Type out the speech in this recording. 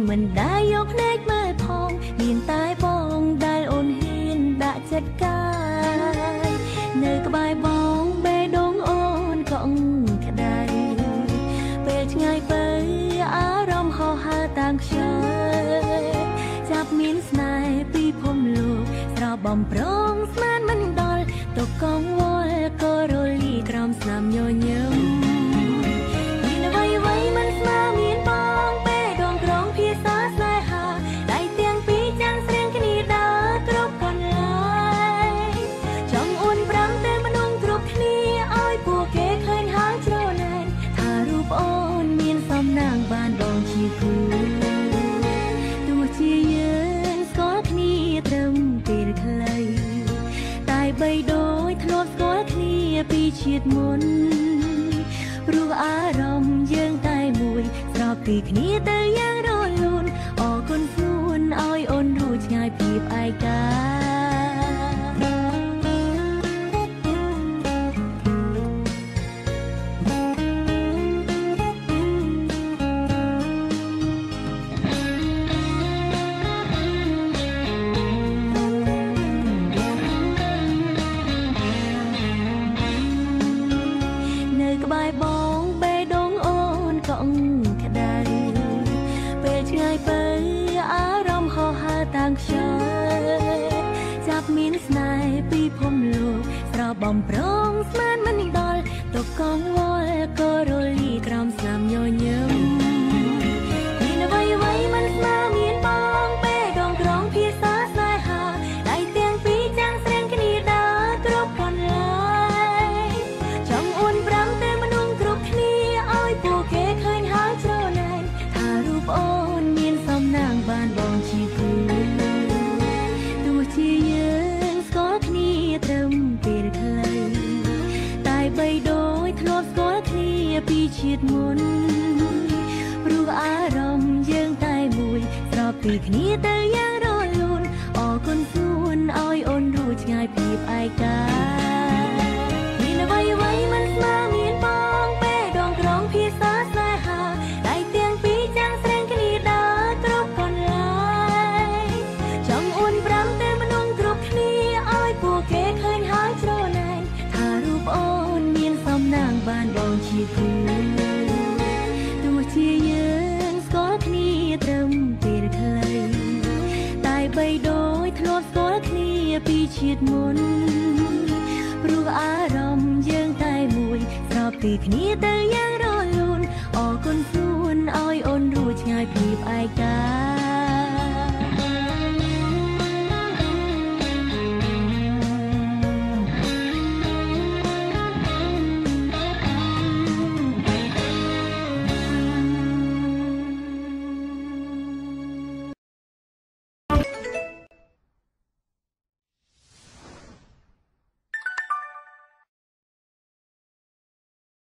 មិនដែលយកភ្នែកមើលផងមានតែបងដែលអូនហ៊ានដាក់ចិត្តកាយនៅក្បែរបងបេះដូងអូនកង់ក្ដៅពេលឆ្ងាយទៅអារម្មណ៍ហោះហើរតាមខ្យល់ចាប់មានស្នេហ៍ពីភពលោកស្រោបបំប្រងស្មានមិនដល់ទុកកងវល់ក៏រលីក្រោមស្នាមញញឹមមានអ្វីមិនស្មើមានបងពេលដងក្រងភាសាស្នេហាដៃទាំងពីរចាំងស្រៀងគ្នាដើរគ្រប់កន្លែងចង់អួនប្រាំតែមនុស្សគ្រប់គ្នាឲ្យពួកគេឃើញហើយច្រណែនថារូបអូនមានសំណាងបានបងជាគូទោះជាយើងស្គាល់គ្នាត្រឹមពេលខ្លីតែបីដូចធ្លាប់ស្គាល់គ្នាពីជាតិមុនព្រោះអារម្មណ៍យើងតែមួយស្របពីគ្នាទៅយ៉ាងរលូនអរគុណខ្លួនឲ្យអូនរួចឆ្ងាយភាពឯកាក្បែរបងបេះដូងអូនកង់ក្ដៅពេលឆ្ងាយទៅអារម្មណ៍ហោះហើរតាមខ្យល់ចាប់មានស្នេហ៍ពីភពលោកស្រោបបំប្រងស្មានមិនដល់ទុកកងវល់ក៏រលីក្រោមស្នាមញញឹមមានអ្វីមិនស្មើមានបងពេលដងក្រងភាសាស្នេហាដៃទាំងពីរចាំងស្រៀងគ្នាដើរគ្រប់កន្លែងចង់អួនប្រាំតែគ្រប់គ្នាឲ្យពួកគេឃើញហើយច្រណែនថារូបអូនមានសំណាងបានបងជាគូទោះជាយើងស្គាល់គ្នាត្រឹមពេលខ្លីតែបីដូចធ្លាប់ស្គាល់គ្នាពីជាតិមុនព្រោះអារម្មណ៍យើងតែមួយស្របពីគ្នាទៅយ៉ាងរលូនអរគុណខ្លួនឲ្យអូនរួចឆ្ងាយភាពឯកាមានអ្វីមិនស្មើមានបងភាសាស្នេហាដៃទាំងពីរចាំងស្រៀងគ្នាដើរគ្រប់កន្លែងចង់អួនប្រាំតែមនុស្សគ្រប់គ្នាឲ្យពួកគេឃើញហើយច្រណែនថារូបអូនមានសំណាងបានបងជាគូទោះជាយើងស្គាល់គ្នាត្រឹមពេលខ្លីតែបីដូចធ្លាប់ស្គាល់គ្នាពីជាតិមុនព្រោះអារម្មណ៍យើងតែមួយស្របពីគ្នាទៅយ៉ាង